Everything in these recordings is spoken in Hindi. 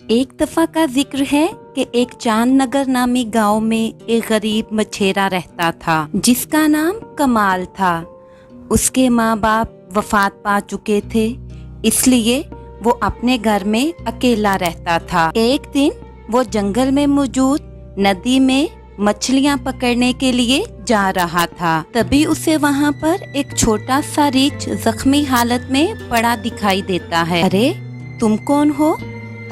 एक दफा का जिक्र है कि एक चांद नगर नामी गांव में एक गरीब मछेरा रहता था जिसका नाम कमाल था। उसके माँ बाप वफात पा चुके थे, इसलिए वो अपने घर में अकेला रहता था। एक दिन वो जंगल में मौजूद नदी में मछलियाँ पकड़ने के लिए जा रहा था। तभी उसे वहाँ पर एक छोटा सा रीछ जख्मी हालत में पड़ा दिखाई देता है। अरे तुम कौन हो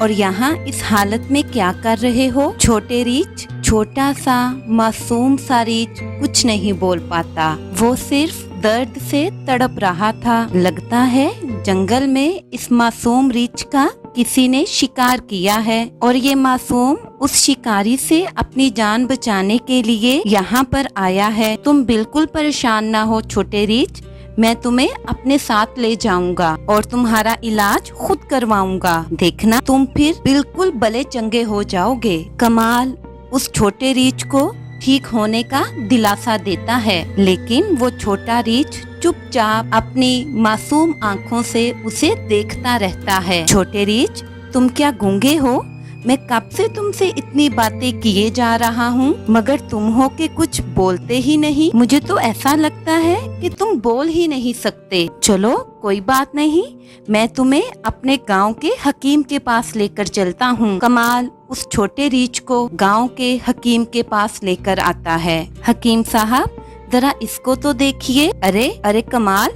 और यहाँ इस हालत में क्या कर रहे हो? छोटे रीछ, छोटा सा मासूम सा रीछ कुछ नहीं बोल पाता। वो सिर्फ दर्द से तड़प रहा था। लगता है जंगल में इस मासूम रीछ का किसी ने शिकार किया है और ये मासूम उस शिकारी से अपनी जान बचाने के लिए यहाँ पर आया है। तुम बिल्कुल परेशान ना हो छोटे रीछ, मैं तुम्हें अपने साथ ले जाऊंगा और तुम्हारा इलाज खुद करवाऊंगा। देखना तुम फिर बिल्कुल भले चंगे हो जाओगे। कमाल उस छोटे रीछ को ठीक होने का दिलासा देता है, लेकिन वो छोटा रीछ चुपचाप अपनी मासूम आँखों से उसे देखता रहता है। छोटे रीछ, तुम क्या गूंगे हो? मैं कब से तुमसे इतनी बातें किए जा रहा हूँ, मगर तुम हो के कुछ बोलते ही नहीं। मुझे तो ऐसा लगता है कि तुम बोल ही नहीं सकते। चलो कोई बात नहीं, मैं तुम्हें अपने गांव के हकीम के पास लेकर चलता हूँ। कमाल उस छोटे रीछ को गांव के हकीम के पास लेकर आता है। हकीम साहब, जरा इसको तो देखिए। अरे अरे कमाल,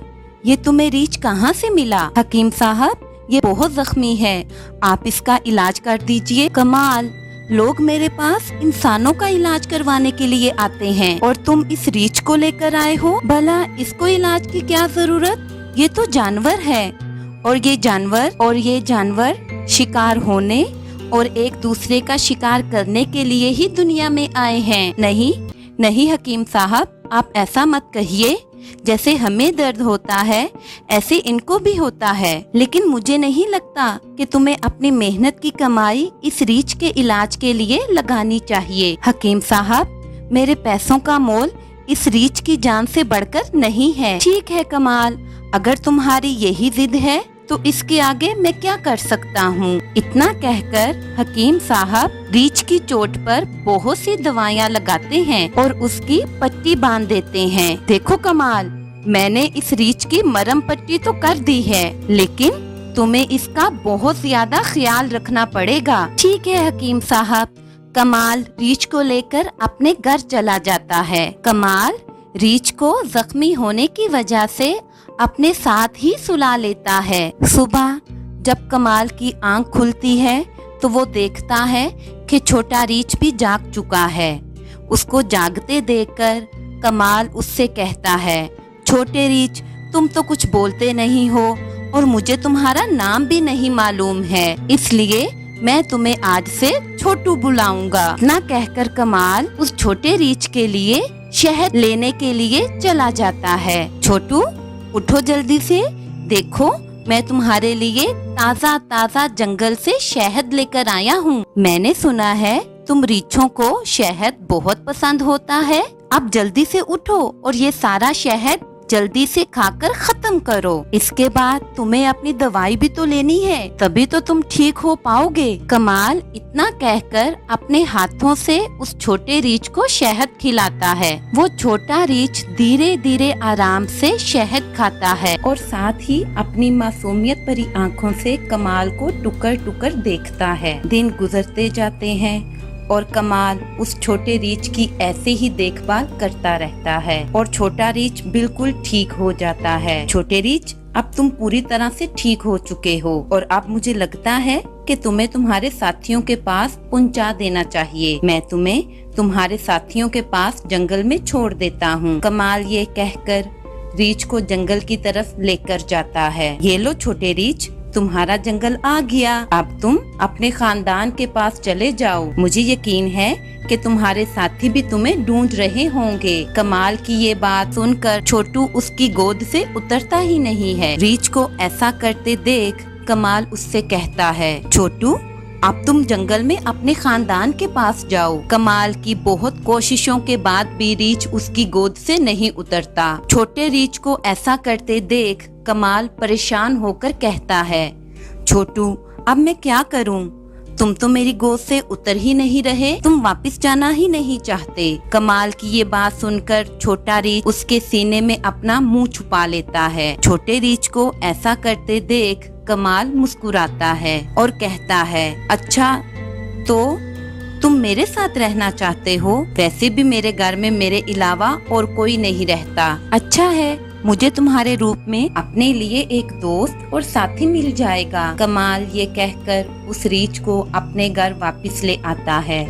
ये तुम्हें रीछ कहाँ से मिला? हकीम साहब, ये बहुत जख्मी है, आप इसका इलाज कर दीजिए। कमाल, लोग मेरे पास इंसानों का इलाज करवाने के लिए आते हैं और तुम इस रीछ को लेकर आए हो। भला इसको इलाज की क्या जरूरत? ये तो जानवर है और ये जानवर शिकार होने और एक दूसरे का शिकार करने के लिए ही दुनिया में आए हैं। नहीं नहीं हकीम साहब, आप ऐसा मत कहिए। जैसे हमें दर्द होता है ऐसे इनको भी होता है, लेकिन मुझे नहीं लगता कि तुम्हें अपनी मेहनत की कमाई इस रीछ के इलाज के लिए लगानी चाहिए। हकीम साहब, मेरे पैसों का मोल इस रीछ की जान से बढ़कर नहीं है। ठीक है कमाल, अगर तुम्हारी यही जिद है तो इसके आगे मैं क्या कर सकता हूँ? इतना कहकर हकीम साहब रीछ की चोट पर बहुत सी दवाइयाँ लगाते हैं और उसकी पट्टी बांध देते हैं। देखो कमाल, मैंने इस रीछ की मरहम पट्टी तो कर दी है, लेकिन तुम्हें इसका बहुत ज्यादा ख्याल रखना पड़ेगा। ठीक है हकीम साहब। कमाल रीछ को लेकर अपने घर चला जाता है। कमाल रीछ को जख्मी होने की वजह से अपने साथ ही सुला लेता है। सुबह जब कमाल की आंख खुलती है तो वो देखता है कि छोटा रीछ भी जाग चुका है। उसको जागते देखकर कमाल उससे कहता है, छोटे रीछ, तुम तो कुछ बोलते नहीं हो और मुझे तुम्हारा नाम भी नहीं मालूम है, इसलिए मैं तुम्हें आज से छोटू बुलाऊंगा। इतना कहकर कमाल उस छोटे रीछ के लिए शहद लेने के लिए चला जाता है। छोटू, उठो जल्दी से, देखो मैं तुम्हारे लिए ताज़ा ताज़ा जंगल से शहद लेकर आया हूँ। मैंने सुना है तुम रीछों को शहद बहुत पसंद होता है। अब जल्दी से उठो और ये सारा शहद जल्दी से खाकर खत्म करो। इसके बाद तुम्हें अपनी दवाई भी तो लेनी है, तभी तो तुम ठीक हो पाओगे। कमाल इतना कहकर अपने हाथों से उस छोटे रीछ को शहद खिलाता है। वो छोटा रीछ धीरे धीरे आराम से शहद खाता है और साथ ही अपनी मासूमियत भरी आँखों से कमाल को टुकर टुकर देखता है। दिन गुजरते जाते हैं और कमाल उस छोटे रीछ की ऐसे ही देखभाल करता रहता है और छोटा रीछ बिल्कुल ठीक हो जाता है। छोटे रीछ, अब तुम पूरी तरह से ठीक हो चुके हो और अब मुझे लगता है कि तुम्हें तुम्हारे साथियों के पास पहुंचा देना चाहिए। मैं तुम्हें तुम्हारे साथियों के पास जंगल में छोड़ देता हूँ। कमाल ये कहकर रीछ को जंगल की तरफ लेकर जाता है। ये लो छोटे रीछ, तुम्हारा जंगल आ गया। अब तुम अपने खानदान के पास चले जाओ। मुझे यकीन है कि तुम्हारे साथी भी तुम्हें ढूंढ रहे होंगे। कमाल की ये बात सुनकर छोटू उसकी गोद से उतरता ही नहीं है। रीछ को ऐसा करते देख कमाल उससे कहता है, छोटू, अब तुम जंगल में अपने खानदान के पास जाओ। कमाल की बहुत कोशिशों के बाद भी रीछ उसकी गोद से नहीं उतरता। छोटे रीछ को ऐसा करते देख कमाल परेशान होकर कहता है, छोटू, अब मैं क्या करूं? तुम तो मेरी गोद से उतर ही नहीं रहे, तुम वापस जाना ही नहीं चाहते। कमाल की ये बात सुनकर छोटा रीछ उसके सीने में अपना मुंह छुपा लेता है। छोटे रीछ को ऐसा करते देख कमाल मुस्कुराता है और कहता है, अच्छा तो तुम मेरे साथ रहना चाहते हो? वैसे भी मेरे घर में मेरे अलावा और कोई नहीं रहता। अच्छा है, मुझे तुम्हारे रूप में अपने लिए एक दोस्त और साथी मिल जाएगा। कमाल ये कहकर उस रीछ को अपने घर वापस ले आता है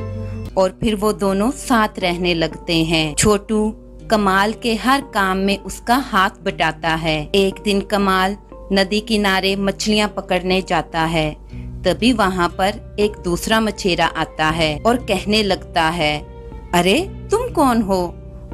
और फिर वो दोनों साथ रहने लगते हैं। छोटू कमाल के हर काम में उसका हाथ बटाता है। एक दिन कमाल नदी किनारे मछलियां पकड़ने जाता है। तभी वहाँ पर एक दूसरा मछेरा आता है और कहने लगता है, अरे तुम कौन हो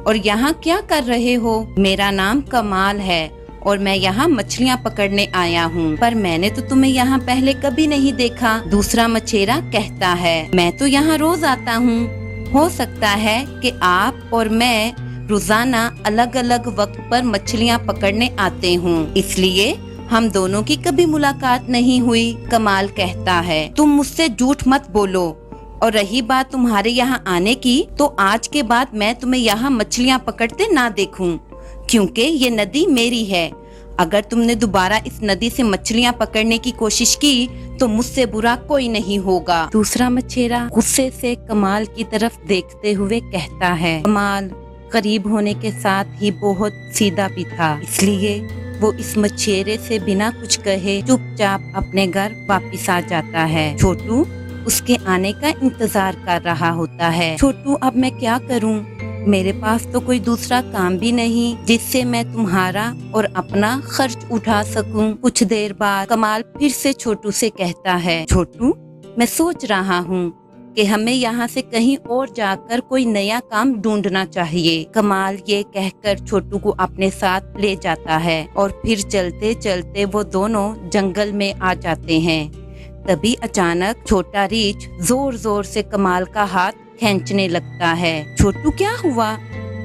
और यहाँ क्या कर रहे हो? मेरा नाम कमाल है और मैं यहाँ मछलियाँ पकड़ने आया हूँ, पर मैंने तो तुम्हें यहाँ पहले कभी नहीं देखा। दूसरा मछेरा कहता है, मैं तो यहाँ रोज आता हूँ। हो सकता है कि आप और मैं रोजाना अलग अलग वक्त पर मछलियाँ पकड़ने आते हूँ, इसलिए हम दोनों की कभी मुलाकात नहीं हुई। कमाल कहता है, तुम मुझसे झूठ मत बोलो, और रही बात तुम्हारे यहाँ आने की, तो आज के बाद मैं तुम्हें यहाँ मछलियाँ पकड़ते ना देखूं, क्योंकि ये नदी मेरी है। अगर तुमने दोबारा इस नदी से मछलियाँ पकड़ने की कोशिश की तो मुझसे बुरा कोई नहीं होगा। दूसरा मछेरा गुस्से से कमाल की तरफ देखते हुए कहता है। कमाल करीब होने के साथ ही बहुत सीधा भी था, इसलिए वो इस मछेरे से बिना कुछ कहे चुपचाप अपने घर वापिस आ जाता है। छोटू उसके आने का इंतजार कर रहा होता है। छोटू, अब मैं क्या करूं? मेरे पास तो कोई दूसरा काम भी नहीं जिससे मैं तुम्हारा और अपना खर्च उठा सकूं। कुछ देर बाद कमाल फिर से छोटू से कहता है, छोटू मैं सोच रहा हूँ कि हमें यहाँ से कहीं और जाकर कोई नया काम ढूंढना चाहिए। कमाल ये कहकर छोटू को अपने साथ ले जाता है और फिर चलते चलते वो दोनों जंगल में आ जाते हैं। तभी अचानक छोटा रीछ जोर जोर से कमाल का हाथ खींचने लगता है। छोटू, क्या हुआ?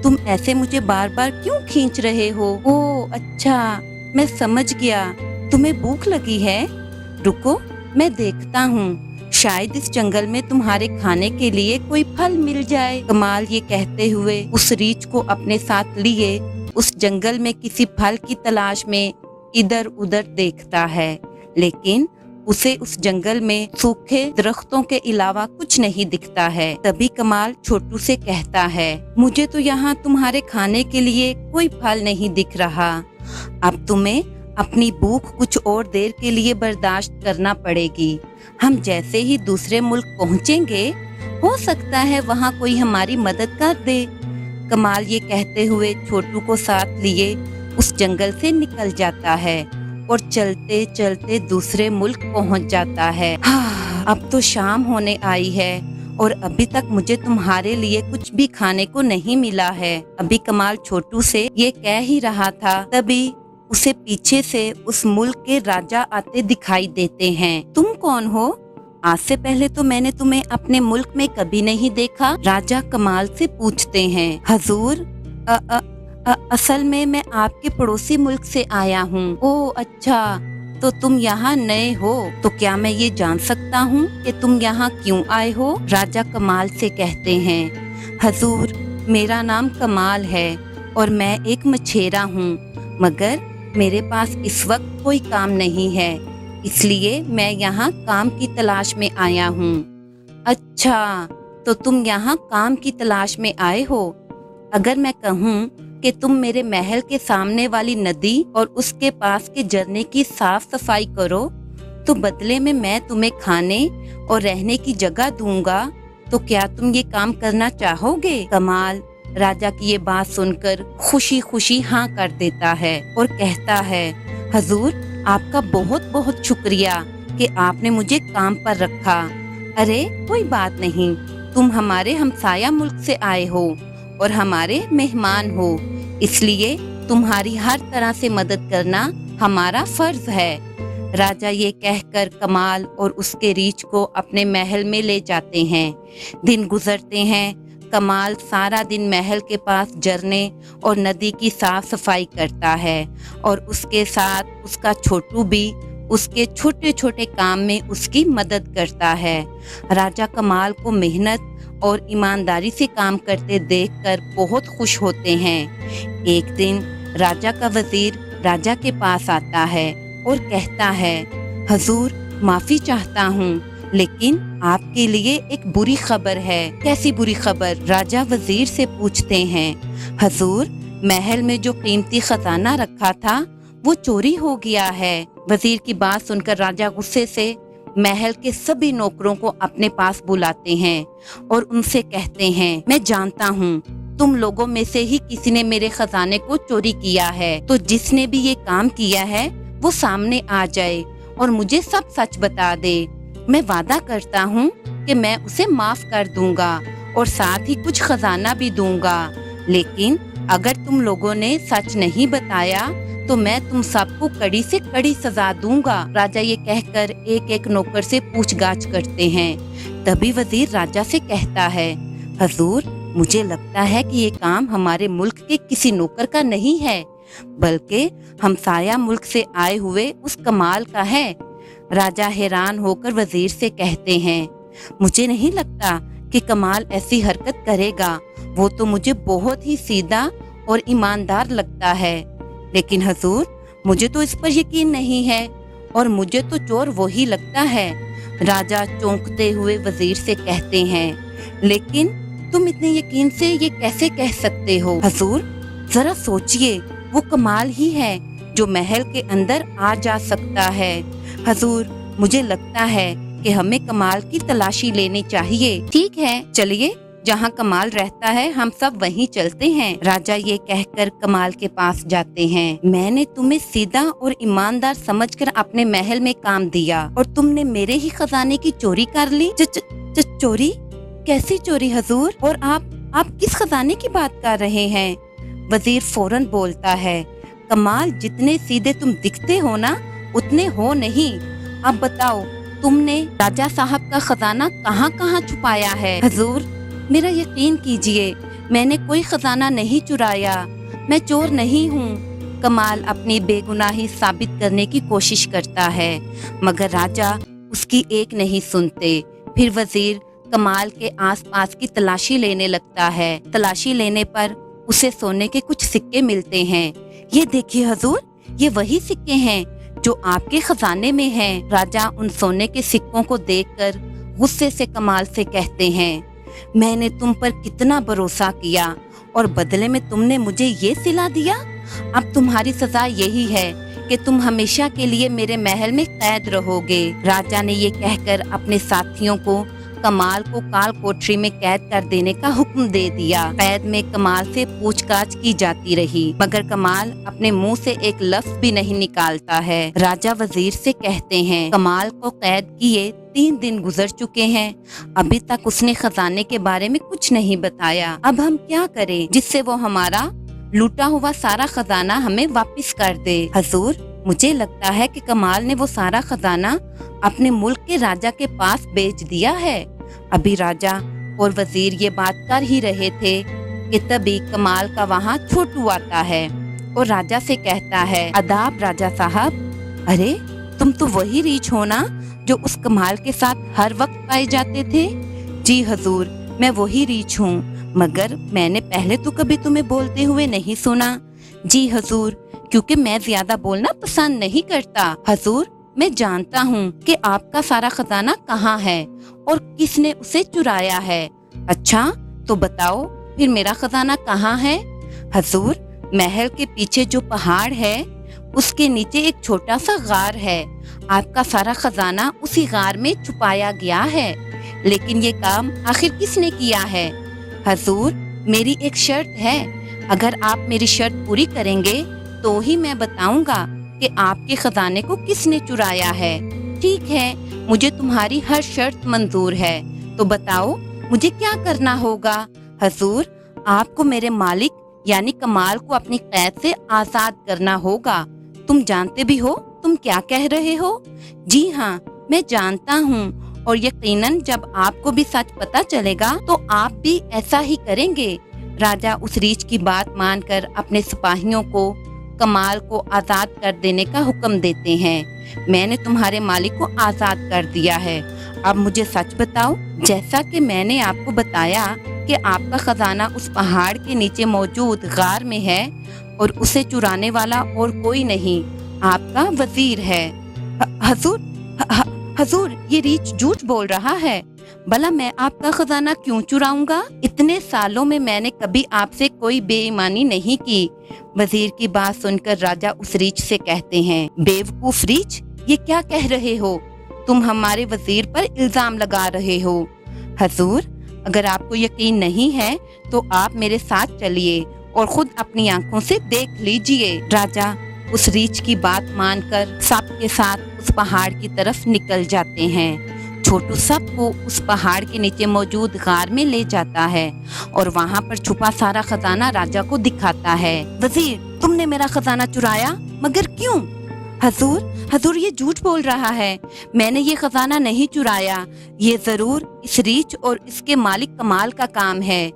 तुम ऐसे मुझे बार बार क्यों खींच रहे हो? ओह अच्छा, मैं समझ गया, तुम्हें भूख लगी है। रुको मैं देखता हूँ, शायद इस जंगल में तुम्हारे खाने के लिए कोई फल मिल जाए। कमाल ये कहते हुए उस रीछ को अपने साथ लिए उस जंगल में किसी फल की तलाश में इधर उधर देखता है, लेकिन उसे उस जंगल में सूखे दरख्तों के अलावा कुछ नहीं दिखता है। तभी कमाल छोटू से कहता है, मुझे तो यहाँ तुम्हारे खाने के लिए कोई फल नहीं दिख रहा। अब तुम्हें अपनी भूख कुछ और देर के लिए बर्दाश्त करना पड़ेगी। हम जैसे ही दूसरे मुल्क पहुँचेंगे, हो सकता है वहाँ कोई हमारी मदद कर दे। कमाल ये कहते हुए छोटू को साथ लिए उस जंगल से निकल जाता है और चलते चलते दूसरे मुल्क पहुंच जाता है। अब तो शाम होने आई है और अभी तक मुझे तुम्हारे लिए कुछ भी खाने को नहीं मिला है। अभी कमाल छोटू से ये कह ही रहा था, तभी उसे पीछे से उस मुल्क के राजा आते दिखाई देते हैं। तुम कौन हो? आज से पहले तो मैंने तुम्हें अपने मुल्क में कभी नहीं देखा। राजा कमाल से पूछते हैं, हजूर असल में मैं आपके पड़ोसी मुल्क से आया हूँ। ओह अच्छा, तो तुम यहाँ नए हो, तो क्या मैं ये जान सकता हूँ कि तुम यहाँ क्यों आए हो? राजा कमाल से कहते हैं, हजूर मेरा नाम कमाल है और मैं एक मछेरा हूँ, मगर मेरे पास इस वक्त कोई काम नहीं है, इसलिए मैं यहाँ काम की तलाश में आया हूँ। अच्छा, तो तुम यहाँ काम की तलाश में आए हो? अगर मैं कहूँ कि तुम मेरे महल के सामने वाली नदी और उसके पास के झरने की साफ सफाई करो, तो बदले में मैं तुम्हें खाने और रहने की जगह दूंगा, तो क्या तुम ये काम करना चाहोगे? कमाल राजा की ये बात सुनकर खुशी खुशी हाँ कर देता है और कहता है, हजूर आपका बहुत बहुत शुक्रिया कि आपने मुझे काम पर रखा। अरे कोई बात नहीं, तुम हमारे हमसाया मुल्क से आए हो और हमारे मेहमान हो, इसलिए तुम्हारी हर तरह से मदद करना हमारा फर्ज है। राजा ये कहकर कमाल और उसके रीछ को अपने महल में ले जाते हैं। दिन गुजरते हैं। कमाल सारा दिन महल के पास झरने और नदी की साफ सफाई करता है और उसके साथ उसका छोटू भी उसके छोटे छोटे काम में उसकी मदद करता है। राजा कमाल को मेहनत और ईमानदारी से काम करते देखकर बहुत खुश होते हैं। एक दिन राजा का वजीर राजा के पास आता है और कहता है, हजूर माफी चाहता हूँ, लेकिन आपके लिए एक बुरी खबर है। कैसी बुरी खबर? राजा वजीर से पूछते हैं। हजूर, महल में जो कीमती खजाना रखा था वो चोरी हो गया है। वजीर की बात सुनकर राजा गुस्से से महल के सभी नौकरों को अपने पास बुलाते हैं और उनसे कहते हैं, मैं जानता हूँ तुम लोगों में से ही किसी ने मेरे खजाने को चोरी किया है, तो जिसने भी ये काम किया है वो सामने आ जाए और मुझे सब सच बता दे। मैं वादा करता हूँ कि मैं उसे माफ कर दूंगा और साथ ही कुछ खजाना भी दूंगा, लेकिन अगर तुम लोगों ने सच नहीं बताया तो मैं तुम सबको कड़ी से कड़ी सजा दूंगा। राजा ये कहकर एक एक नौकर से पूछताछ करते हैं। तभी वजीर राजा से कहता है, हजूर, मुझे लगता है कि ये काम हमारे मुल्क के किसी नौकर का नहीं है, बल्कि हमसाया मुल्क से आए हुए उस कमाल का है। राजा हैरान होकर वजीर से कहते हैं, मुझे नहीं लगता कि कमाल ऐसी हरकत करेगा। वो तो मुझे बहुत ही सीधा और ईमानदार लगता है, लेकिन हजूर, मुझे तो इस पर यकीन नहीं है और मुझे तो चोर वही लगता है। राजा चौंकते हुए वजीर से कहते हैं, लेकिन तुम इतने यकीन से ये कैसे कह सकते हो? हजूर, जरा सोचिए, वो कमाल ही है जो महल के अंदर आ जा सकता है। हजूर, मुझे लगता है कि हमें कमाल की तलाशी लेनी चाहिए। ठीक है, चलिए, जहाँ कमाल रहता है हम सब वहीं चलते हैं। राजा ये कहकर कमाल के पास जाते हैं। मैंने तुम्हें सीधा और ईमानदार समझकर अपने महल में काम दिया और तुमने मेरे ही खजाने की चोरी कर ली। चोरी? कैसी चोरी हजूर? और आप किस खजाने की बात कर रहे हैं? वजीर फौरन बोलता है, कमाल, जितने सीधे तुम दिखते हो ना, उतने हो नहीं। अब बताओ, तुमने राजा साहब का खजाना कहाँ कहाँ छुपाया है? हजूर, मेरा यकीन कीजिए, मैंने कोई खजाना नहीं चुराया, मैं चोर नहीं हूँ। कमाल अपनी बेगुनाही साबित करने की कोशिश करता है, मगर राजा उसकी एक नहीं सुनते। फिर वजीर कमाल के आसपास की तलाशी लेने लगता है। तलाशी लेने पर उसे सोने के कुछ सिक्के मिलते हैं। ये देखिए हजूर, ये वही सिक्के हैं जो आपके खजाने में हैं। राजा उन सोने के सिक्कों को देखकर गुस्से से कमाल से कहते हैं, मैंने तुम पर कितना भरोसा किया और बदले में तुमने मुझे ये सिला दिया। अब तुम्हारी सजा यही है कि तुम हमेशा के लिए मेरे महल में कैद रहोगे। राजा ने ये कहकर अपने साथियों को कमाल को काल कोठरी में कैद कर देने का हुक्म दे दिया। कैद में कमाल से पूछताछ की जाती रही, मगर कमाल अपने मुंह से एक लफ्ज भी नहीं निकालता है। राजा वजीर से कहते हैं, कमाल को कैद किए 3 दिन गुजर चुके हैं, अभी तक उसने खजाने के बारे में कुछ नहीं बताया। अब हम क्या करें जिससे वो हमारा लूटा हुआ सारा खजाना हमें वापस कर दे? हजूर, मुझे लगता है कि कमाल ने वो सारा खजाना अपने मुल्क के राजा के पास बेच दिया है। अभी राजा और वजीर ये बात कर ही रहे थे कि तभी कमाल का वहाँ छोटू आता है और राजा से कहता है, आदाब राजा साहब। अरे, तुम तो वही रीछ हो ना जो उस कमाल के साथ हर वक्त पाए जाते थे? जी हजूर, मैं वही रीछ हूँ, मगर मैंने पहले तो कभी तुम्हें बोलते हुए नहीं सुना। जी हजूर, क्योंकि मैं ज्यादा बोलना पसंद नहीं करता। हजूर, मैं जानता हूँ कि आपका सारा खजाना कहाँ है और किसने उसे चुराया है। अच्छा, तो बताओ फिर मेरा खजाना कहाँ है? हजूर, महल के पीछे जो पहाड़ है उसके नीचे एक छोटा सा गार है। आपका सारा खजाना उसी गार में छुपाया गया है। लेकिन ये काम आखिर किसने किया है? हजूर, मेरी एक शर्त है, अगर आप मेरी शर्त पूरी करेंगे तो ही मैं बताऊंगा कि आपके खजाने को किसने चुराया है। ठीक है, मुझे तुम्हारी हर शर्त मंजूर है, तो बताओ मुझे क्या करना होगा? हजूर, आपको मेरे मालिक यानी कमाल को अपनी कैद से आजाद करना होगा। तुम जानते भी हो तुम क्या कह रहे हो? जी हाँ, मैं जानता हूँ और यकीनन जब आपको भी सच पता चलेगा तो आप भी ऐसा ही करेंगे। राजा उस रीछ की बात मानकर अपने सिपाहियों को कमाल को आजाद कर देने का हुक्म देते हैं। मैंने तुम्हारे मालिक को आजाद कर दिया है। अब मुझे सच बताओ, जैसा कि मैंने आपको बताया कि आपका खजाना उस पहाड़ के नीचे मौजूद गार में है और उसे चुराने वाला और कोई नहीं, आपका वजीर है। हजूर, हजूर, ये रीछ झूठ बोल रहा है। भला मैं आपका खजाना क्यों चुराऊंगा? इतने सालों में मैंने कभी आपसे कोई बेईमानी नहीं की। वजीर की बात सुनकर राजा उस रीछ से कहते हैं, बेवकूफ रीछ, ये क्या कह रहे हो? तुम हमारे वजीर पर इल्जाम लगा रहे हो। हजूर, अगर आपको यकीन नहीं है तो आप मेरे साथ चलिए और खुद अपनी आंखों से देख लीजिए। राजा उस रीछ की बात मानकर सबके साथ उस पहाड़ की तरफ निकल जाते हैं। छोटू सबको उस पहाड़ के नीचे मौजूद गार में ले जाता है और वहाँ पर छुपा सारा खजाना राजा को दिखाता है। वजीर, तुमने मेरा खजाना चुराया, मगर क्यों? हजूर, ये झूठ बोल रहा है। मैंने ये खजाना नहीं चुराया। ये जरूर इस रीछ और इसके मालिक कमाल का काम है।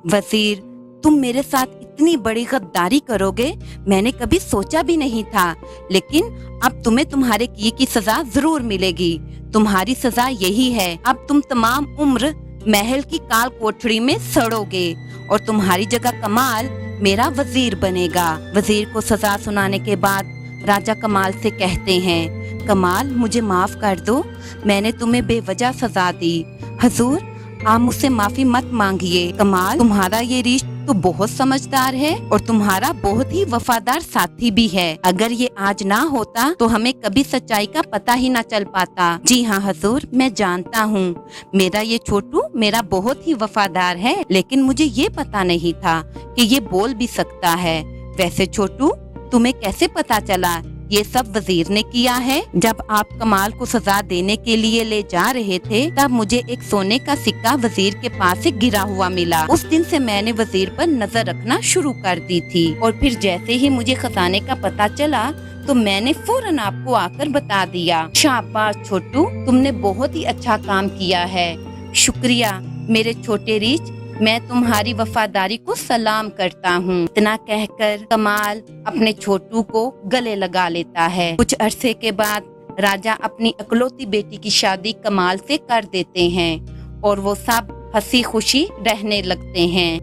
वजीर, तुम मेरे साथ इतनी बड़ी गद्दारी करोगे, मैंने कभी सोचा भी नहीं था। लेकिन अब तुम्हें तुम्हारे किए की सजा जरूर मिलेगी। तुम्हारी सजा यही है, अब तुम तमाम उम्र महल की काल कोठरी में सड़ोगे और तुम्हारी जगह कमाल मेरा वजीर बनेगा। वजीर को सजा सुनाने के बाद राजा कमाल से कहते हैं, कमाल, मुझे माफ कर दो, मैंने तुम्हें बेवजह सजा दी। हजूर, आप मुझसे माफी मत मांगिए। कमाल, तुम्हारा ये रीछ तो बहुत समझदार है और तुम्हारा बहुत ही वफादार साथी भी है। अगर ये आज ना होता तो हमें कभी सच्चाई का पता ही ना चल पाता। जी हाँ हजूर, मैं जानता हूँ मेरा ये छोटू मेरा बहुत ही वफादार है, लेकिन मुझे ये पता नहीं था कि ये बोल भी सकता है। वैसे छोटू, तुम्हें कैसे पता चला ये सब वजीर ने किया है? जब आप कमाल को सजा देने के लिए ले जा रहे थे तब मुझे एक सोने का सिक्का वजीर के पास से गिरा हुआ मिला। उस दिन से मैंने वजीर पर नजर रखना शुरू कर दी थी और फिर जैसे ही मुझे खजाने का पता चला तो मैंने फौरन आपको आकर बता दिया। शाबाश छोटू, तुमने बहुत ही अच्छा काम किया है। शुक्रिया मेरे छोटे रीछ, मैं तुम्हारी वफादारी को सलाम करता हूँ। इतना कहकर कमाल अपने छोटू को गले लगा लेता है। कुछ अरसे के बाद राजा अपनी इकलौती बेटी की शादी कमाल से कर देते हैं और वो सब हंसी खुशी रहने लगते हैं।